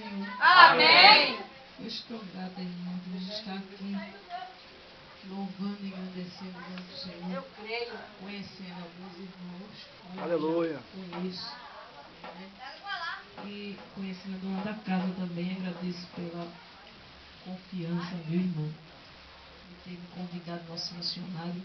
Senhor. Amém. Eu estou grata, irmão, por estar aqui louvando e agradecendo o nome do Senhor. Eu creio. Conhecendo alguns irmãos. Aleluia. Conheço. Né? E conhecendo a dona da casa também, agradeço pela confiança, viu, irmão? De ter me convidado, nosso missionário,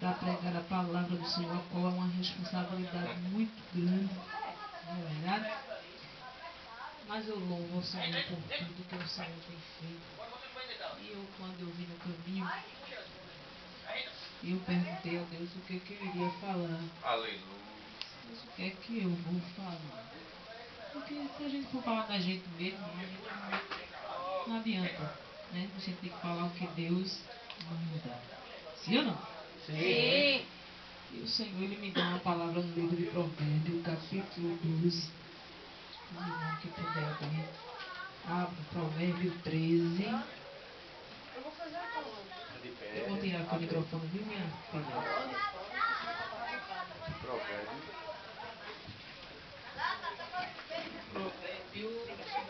para pregar a palavra do Senhor, a qual é uma responsabilidade muito grande, não é verdade? Mas eu louvo ao Senhor por tudo que o Senhor tem feito. E eu, quando eu vi no caminho, eu perguntei a Deus o que eu iria falar. Aleluia. Mas o que é que eu vou falar? Porque se a gente for falar da gente mesmo, a gente não adianta, né? A gente tem que falar o que Deus manda. Sim ou não? Sim. E o Senhor, Ele me dá uma palavra no livro de Provérbios, capítulo 12. O irmão que puder abrir. Abra Provérbio 13. Eu vou fazer a palavra. Eu vou tirar aqui o microfone, viu, minha filha? Provérbio. Provérbio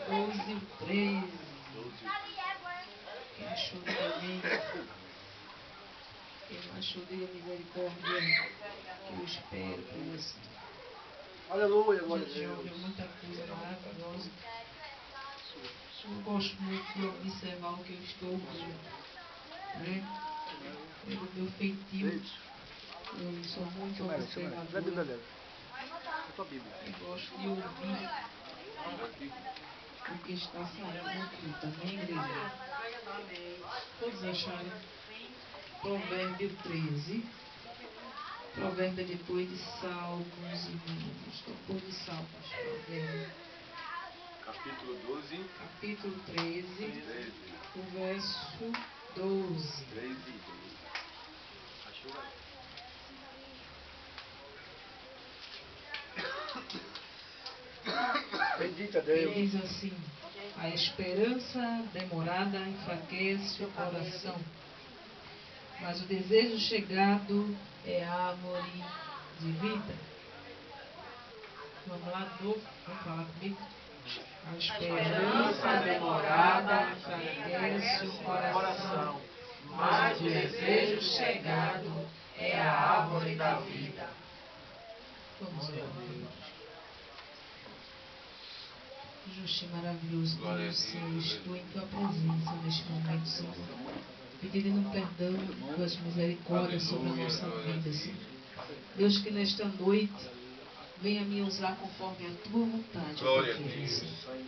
12, 13. Quem achou também? Quem não achou, diga misericórdia. Que eu espero pelas. Aleluia, glória a Gente, já ouviu Deus. muita coisa maravilhosa. Eu gosto muito de observar o que eu estou ouvindo, né? Pelo meu feitio, eu sou muito observadora. Tua Bíblia. Eu gosto de ouvir o que está saindo aqui também, igreja. Todos acharam? Provérbio 13. Provérbio é depois de Salmos, irmãos. Depois de Salmos. Provérbio. Capítulo 12. Capítulo 13. 13. O verso 12. 13 e 12. Achou? Bendito a Ele Deus. diz assim: a esperança demorada enfraquece o coração, mas o desejo chegado é árvore de vida. Vamos lá de novo, vamos falar comigo? A esperança demorada enfraquece o coração, mas o desejo chegado é a árvore da vida. Vamos orar. Justo e maravilhoso Deus, Senhor, estou em tua presença neste momento, Senhor, pedindo perdão, tuas misericórdias sobre a nossa vida, Senhor. Deus, que nesta noite venha me usar conforme a tua vontade, Glória a Pai, Deus. Senhor.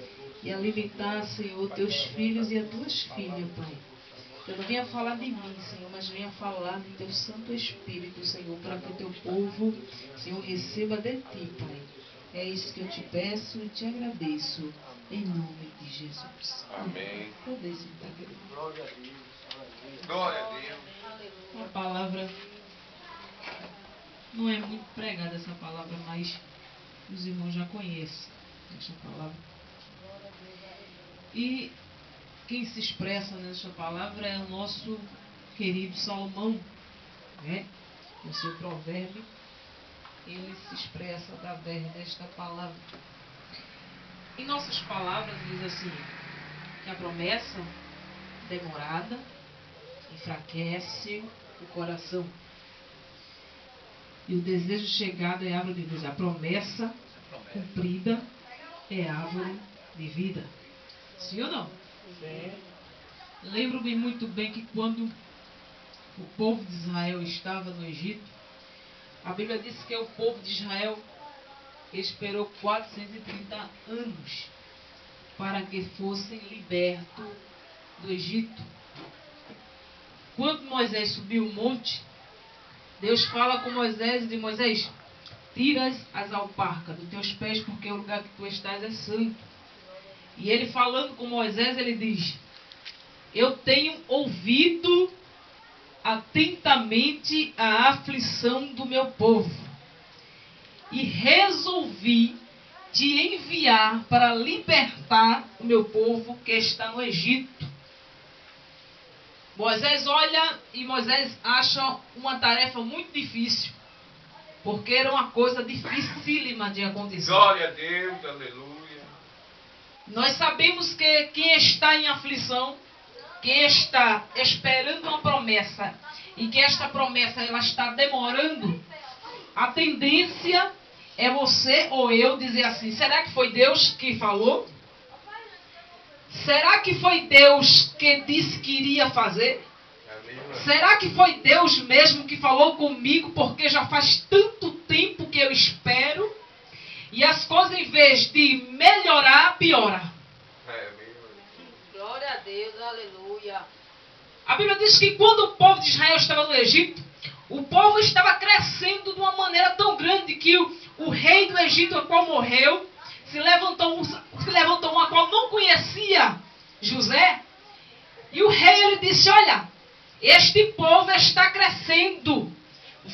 E a limitar, Senhor, teus filhos e as tuas filhas, Pai. Eu não venha falar de mim, Senhor, mas venha falar de teu Santo Espírito, Senhor, para que o teu povo, Senhor, receba de ti, Pai. É isso que eu te peço e te agradeço, em nome de Jesus. Amém. Poder sentar, querido. Glória a Deus. Glória a Deus. Uma palavra, não é muito pregada essa palavra, mas os irmãos já conhecem essa palavra. E quem se expressa nessa palavra é o nosso querido Salomão, né? No seu provérbio, ele se expressa através desta palavra. Em nossas palavras diz assim, que a promessa demorada enfraquece o coração. E o desejo chegado é árvore de vida. A promessa cumprida é árvore de vida. Sim ou não? Sim. Lembro-me muito bem que quando o povo de Israel estava no Egito, a Bíblia diz que o povo de Israel esperou 430 anos para que fossem libertos do Egito. Quando Moisés subiu o monte, Deus fala com Moisés e diz: Moisés, tira as alparcas dos teus pés, porque o lugar que tu estás é santo. E ele falando com Moisés, ele diz: eu tenho ouvido atentamente a aflição do meu povo e resolvi te enviar para libertar o meu povo que está no Egito. Moisés olha e Moisés acha uma tarefa muito difícil, porque era uma coisa dificílima de acontecer. Glória a Deus, aleluia. Nós sabemos que quem está em aflição, quem está esperando uma promessa e que esta promessa ela está demorando, a tendência é você ou eu dizer assim: será que foi Deus que falou? Será que foi Deus que disse que iria fazer? Será que foi Deus mesmo que falou comigo, porque já faz tanto tempo que eu espero e as coisas, em vez de melhorar, piora? Glória a Deus, aleluia. A Bíblia diz que quando o povo de Israel estava no Egito, o povo estava crescendo de uma maneira tão grande que o rei do Egito, o qual morreu, se levantou um a qual não conhecia José, e o rei ele disse: olha, este povo está crescendo,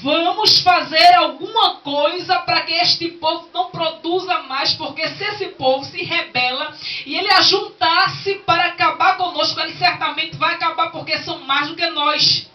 vamos fazer alguma coisa para que este povo não produza mais, porque se esse povo se rebela e ele ajuntar-se para acabar conosco, ele certamente vai acabar, porque são mais do que nós.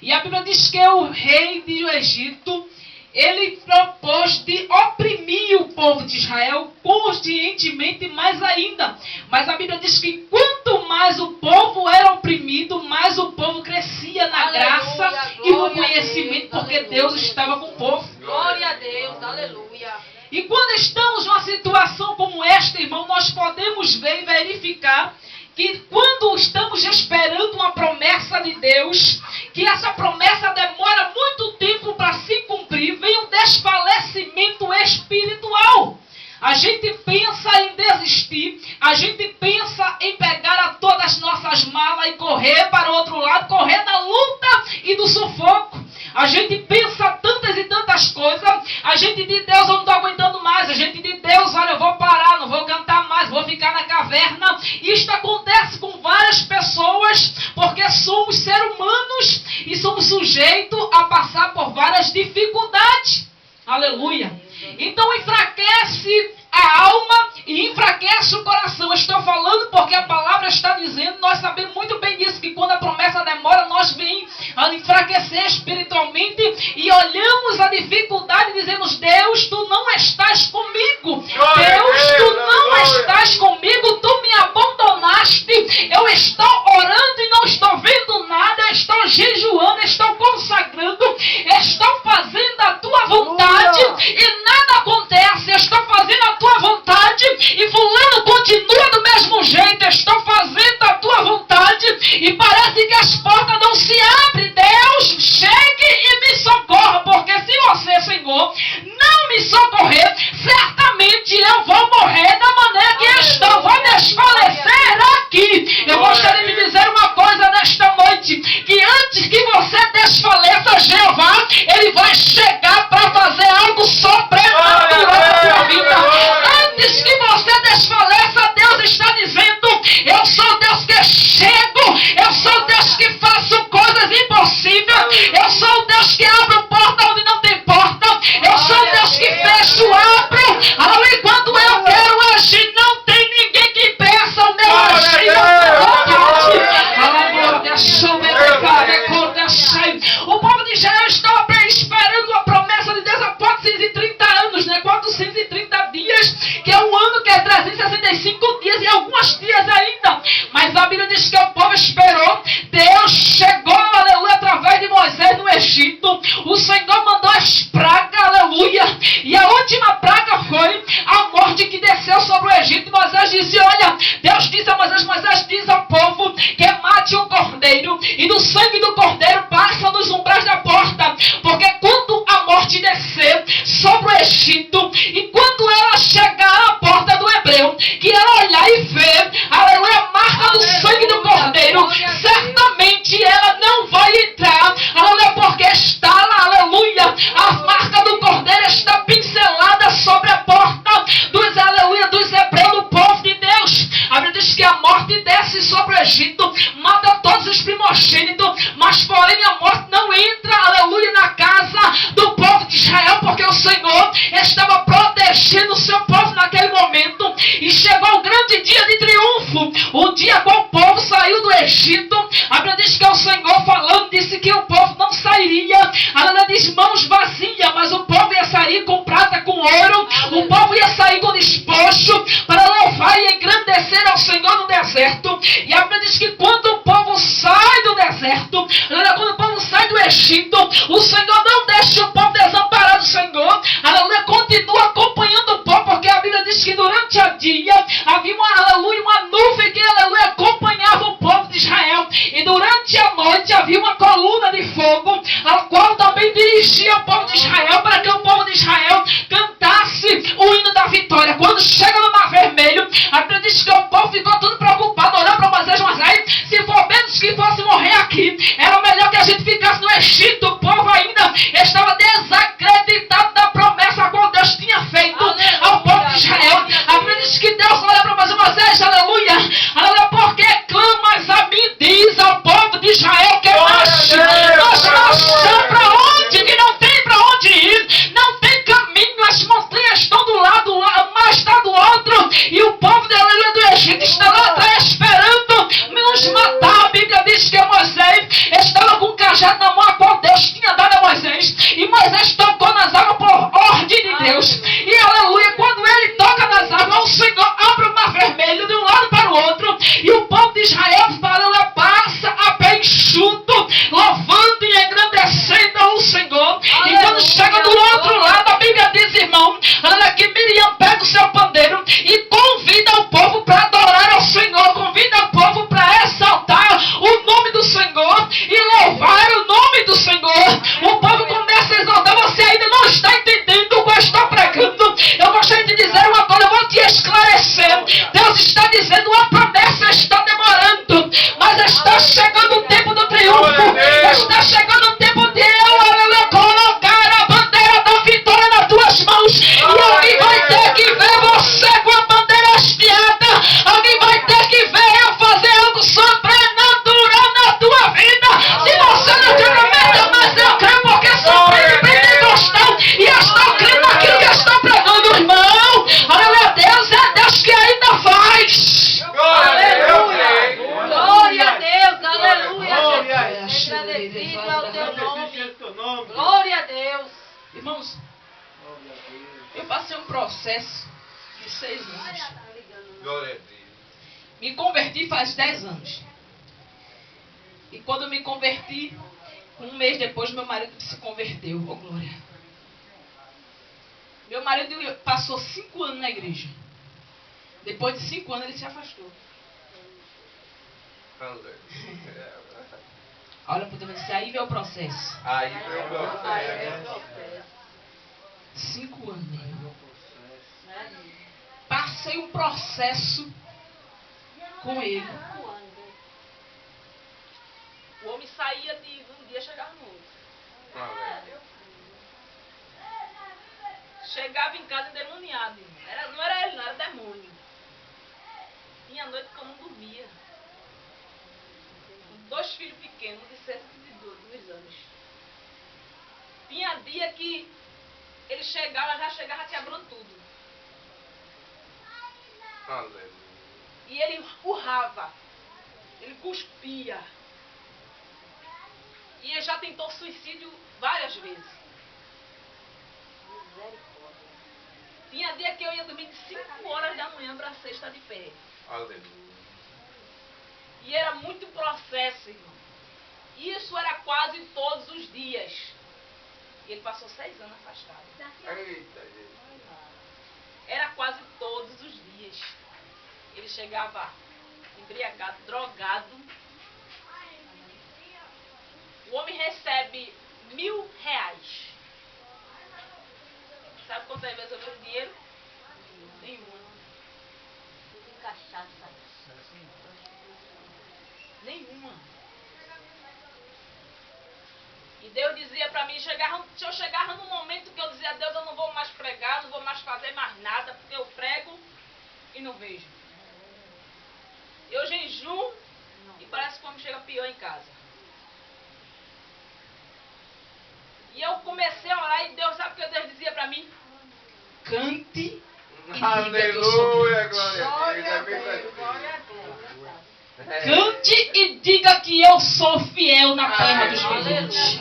E a Bíblia diz que o rei do Egito, ele propôs de oprimir o povo de Israel conscientemente mais ainda. Mas a Bíblia diz que quanto mais o povo era oprimido, mais o povo crescia na graça e no conhecimento, porque Deus estava com o povo. Glória a Deus, aleluia. E quando estamos numa situação como esta, irmão, nós podemos ver e verificar que quando estamos esperando uma promessa de Deus, que essa promessa demora muito tempo para se cumprir, vem um desfalecimento espiritual. A gente pensa em desistir, a gente pensa em pegar todas as nossas malas e correr para o outro lado, correr da luta e do sufoco. A gente pensa tantas e tantas coisas, a gente diz: Deus, eu não estou aguentando mais. A gente diz: Deus, olha, eu vou parar, não vou cantar mais, vou ficar na caverna. Isto acontece com várias pessoas, porque somos seres humanos e somos sujeitos a passar por várias dificuldades. Aleluia. Então enfraquece a alma e enfraquece o coração. Eu estou falando porque a palavra está dizendo, nós sabemos muito bem disso, que quando a promessa demora, nós vem a enfraquecer espiritualmente e olhamos a dificuldade e dizemos: Deus, tu não estás comigo. Deus, tu não estás comigo, tu me abandonaste. Eu estou orando e não estou vendo nada, eu estou jejuando, estou consagrando, estou fazendo a tua vontade e nada acontece. Eu estou fazendo a tua vontade e fulano continua do mesmo jeito. Eu estou fazendo a tua vontade e parece que as portas não se abrem. Deus, chegue e me socorra, porque se você, Senhor, não me socorrer, certamente eu vou morrer da maneira que estou, vou desfalecer aqui. Eu gostaria de dizer uma coisa nesta noite, que antes que você desfaleça, Jeová, ele vai chegar para fazer algo sobrenatural na sua vida. Antes que você desfaleça, Deus está dizendo: eu sou Deus que chego, eu sou Deus que faço coisas impossíveis, eu sou Deus que abro porta onde não tem porta, eu sou Deus que fecho, abro. Ali quando eu quero agir, não tem ninguém que impeça o meu agir, o povo de Israel estava esperando a promessa de Deus há 430 anos, né? 430 dias, que é um ano, que é 365 dias e alguns dias ainda. Mas a Bíblia diz que o povo esperou. Deus chegou, aleluia, através de Moisés no Egito. O Senhor mandou as pragas, aleluia. E a última praga foi a morte que desceu sobre o Egito. Moisés disse: olha, Deus disse a Moisés: Moisés, diz ao povo que mate um cordeiro, e do sangue do cordeiro passa nos umbrais da porta. Porque quando a morte descer sobre o Egito, e quando ela chegar à porta do hebreu, que ela olhar e ver, aleluia, a marca do sangue do cordeiro, certamente ela não vai entrar, aleluia, porque está lá, aleluia, a marca do cordeiro está pincelada sobre a porta dos, aleluia, dos hebreus, do povo de Deus. A Bíblia diz que a morte desce sobre o Egito, mata todos os primogênitos, mas porém a morte não entra, aleluia, na casa do povo de Israel, porque o Senhor estava protegendo o seu povo naquele momento. E chegou o grande dia de triunfo, o dia qual o povo saiu do Egito. A Bíblia diz que é o Senhor falando, disse que o povo não sairia, ela diz, mãos vazias, mas o povo ia sair com prata, com ouro, o povo ia sair com despojo para louvar e obedecer ao Senhor no deserto. E a Bíblia diz que quando o povo sai do deserto, quando o povo sai do Egito, o Senhor não deixa o povo desamparado. O Senhor, aleluia, continua acompanhando o povo, porque a Bíblia diz que durante o dia havia uma nuvem que, aleluia, acompanhava o povo de Israel. E durante a noite havia uma coluna de fogo, a qual também dirigia o povo de Israel, para que o povo de Israel cantasse o hino da vitória. Quando chega no Mar Vermelho, a Bíblia diz que o povo ficou tudo preocupado, olhando para Moisés, se for menos que fosse morrer aqui, era melhor que a gente ficasse no Egito. O povo ainda estava desacreditado da promessa a qual Deus tinha feito ao povo de Israel. A Bíblia diz que Deus olha para Moisés, aleluia, aleluia, porque clamas a mim, diz ao povo de Israel que marche. Nós marchamos para onde? Que não tem para onde ir, não tem caminho, as montanhas estão do lado, o mar está do outro, e o povo do Egito está lá atrás esperando nos matar. A Bíblia diz que Moisés estava com um cajado na mão, a qual Deus tinha dado a Moisés, e Moisés tocou nas águas por ordem de Deus, e aleluia, quando ele toca nas águas, o Senhor abre o Mar Vermelho de um lado para o outro, e o povo de Israel fala, passa a pé enxuto, louvando e engrandecendo o Senhor. E quando chega do outro lado, a Bíblia diz, irmão, olha que Miriam pega o seu pandeiro e convida o povo para adorar ao Senhor, convida o povo para exaltar o nome do Senhor e louvar o nome do Senhor. O povo começa a exaltar. Você ainda não está entendendo o que eu estou pregando. Eu gostaria de dizer uma coisa, eu vou te esclarecer. Deus está dizendo, uma promessa está demorando, mas está chegando o tempo do triunfo, está chegando o tempo de eu colocar a bandeira da vitória nas tuas mãos, e alguém vai ter que ver você com a bandeira hasteada, alguém vai ter que ver eu fazer algo sobrenatural na tua vida. Se você não acredita, mas eu creio, porque sou filho pentecostal e estou crendo naquilo que estou pregando, irmão. Aleluia, Deus é Deus que ainda faz. Aleluia. Glória a Deus, aleluia. Agradecido ao teu nome. Glória a Deus. Irmãos, eu passei um processo de 6 anos. Glória a Deus. Me converti faz 10 anos. E quando eu me converti, um mês depois meu marido se converteu. Oh, glória. Meu marido passou 5 anos na igreja. Depois de 5 anos ele se afastou. Olha para o teu dizer, aí veio o processo. Aí veio o processo. 5 anos, irmão. Passei um processo com ele. O homem saía de um dia e chegava no outro. Chegava em casa endemoniado. Não era ele, não, era demônio. Tinha noite que eu não dormia. Com 2 filhos pequenos, de 7 e de 2 anos. Tinha dia que ele chegava, já quebrando tudo. Aleluia. E ele urrava. Ele cuspia. E ele já tentou suicídio várias vezes. Tinha dia que eu ia dormir de 5 horas da manhã para 6 de pé. Aleluia. E era muito processo, irmão. Isso era quase todos os dias. E ele passou 6 anos afastado. Eita, Era quase todos os dias. Ele chegava embriagado, drogado. O homem recebe R$1.000. Sabe quantas vezes eu vejo dinheiro? Nenhuma. Nenhuma. E Deus dizia para mim, se eu chegava num momento que eu dizia a Deus, eu não vou mais pregar, não vou mais fazer mais nada, porque eu prego e não vejo. Eu jejuo e parece que o homem chega pior em casa. E eu comecei a orar e Deus, sabe o que Deus dizia para mim? Cante e diga que eu sou aleluia, grande. glória a Deus. Glória a Deus. Cante e diga que eu sou fiel na terra dos viventes.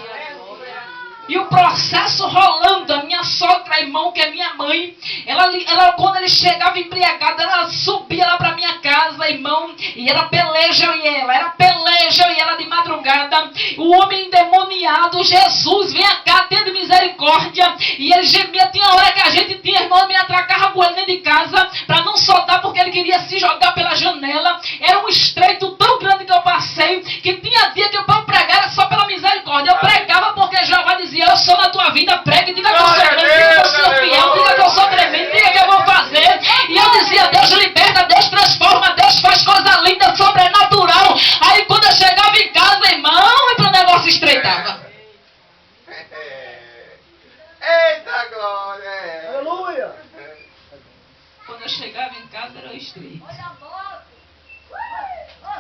E o processo rolando, a minha sogra, irmão, que é minha mãe, ela quando ele chegava embriagada, ela subia lá pra minha casa, irmão, e era peleja eu e ela de madrugada. O homem endemoniado, Jesus, vem cá, tenha misericórdia. E ele gemia, tinha hora que a gente tinha, irmão, me atracava com ele dentro de casa, pra não soltar, porque ele queria se jogar pela janela. Era um estreito tão grande que eu passei, que tinha dia que eu para pregar era só pela misericórdia. Eu pregava porque Jeová dizia: eu sou na tua vida, pregue, diga que eu sou grande, diga que eu sou fiel, diga que eu sou tremendo, diga que eu vou fazer. E eu dizia: Deus liberta, Deus transforma, Deus faz coisa linda, sobrenatural. Aí quando eu chegava em casa, irmão, e o negócio estreitava. Eita glória! Aleluia! Quando eu chegava em casa era estreito.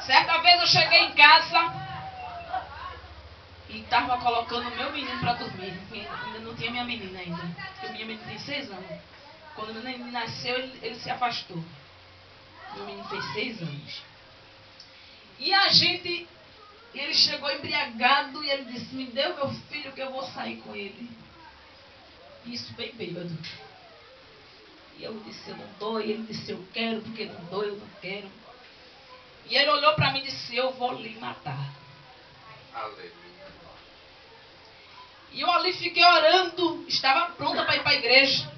Certa vez eu cheguei em casa e estava colocando o meu menino para dormir. Ainda não tinha minha menina ainda. Porque minha menina tem 6 anos. Quando meu menino nasceu, ele se afastou. Meu menino fez 6 anos. E ele chegou embriagado e ele disse: me dê o meu filho que eu vou sair com ele. Isso bem bêbado. E eu disse: eu não dou. E ele disse: eu quero, porque não dou, eu não quero. E ele olhou para mim e disse: eu vou lhe matar. Aleluia. E eu ali fiquei orando, estava pronta para ir para a igreja.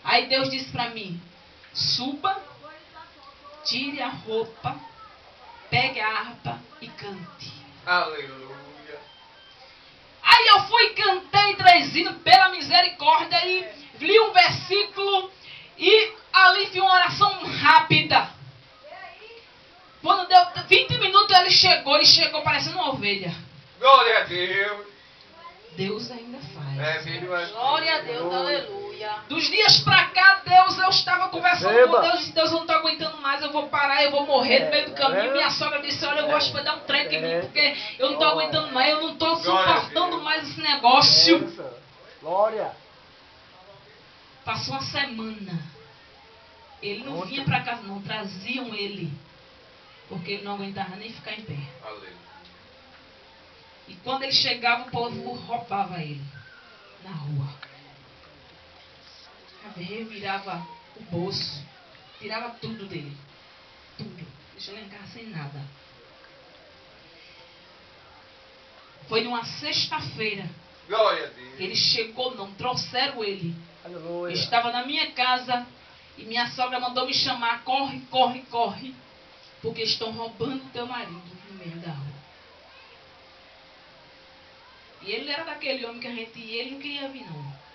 Aí Deus disse para mim: suba, tire a roupa, pegue a harpa e cante. Aleluia. Aí eu fui e cantei 3 hinos pela misericórdia e li um versículo e ali fiz uma oração rápida. Quando deu 20 minutos ele chegou parecendo uma ovelha. Glória a Deus. Deus ainda faz. É mesmo assim. Glória a Deus, aleluia. Dos dias pra cá, eu estava conversando Eba. com Deus e disse: Deus, eu não estou aguentando mais, eu vou parar, eu vou morrer no meio do caminho. Minha sogra disse: olha, eu acho que vai dar um treco em mim, porque eu não estou aguentando mais, eu não estou suportando mais esse negócio. Benção. Glória! Passou uma semana. Ele não vinha pra casa não, traziam ele. Porque ele não aguentava nem ficar em pé. Aleluia. E quando ele chegava, o povo roubava ele na rua. Revirava o bolso, tirava tudo dele. Tudo. Deixou ele em casa sem nada. Foi numa sexta-feira. Glória a Deus. Ele chegou, não trouxeram ele. Aleluia! Eu estava na minha casa e minha sogra mandou me chamar: corre, corre, corre, porque estão roubando teu marido no meio da rua. E ele era daquele homem que a gente ia, ele não queria vir não.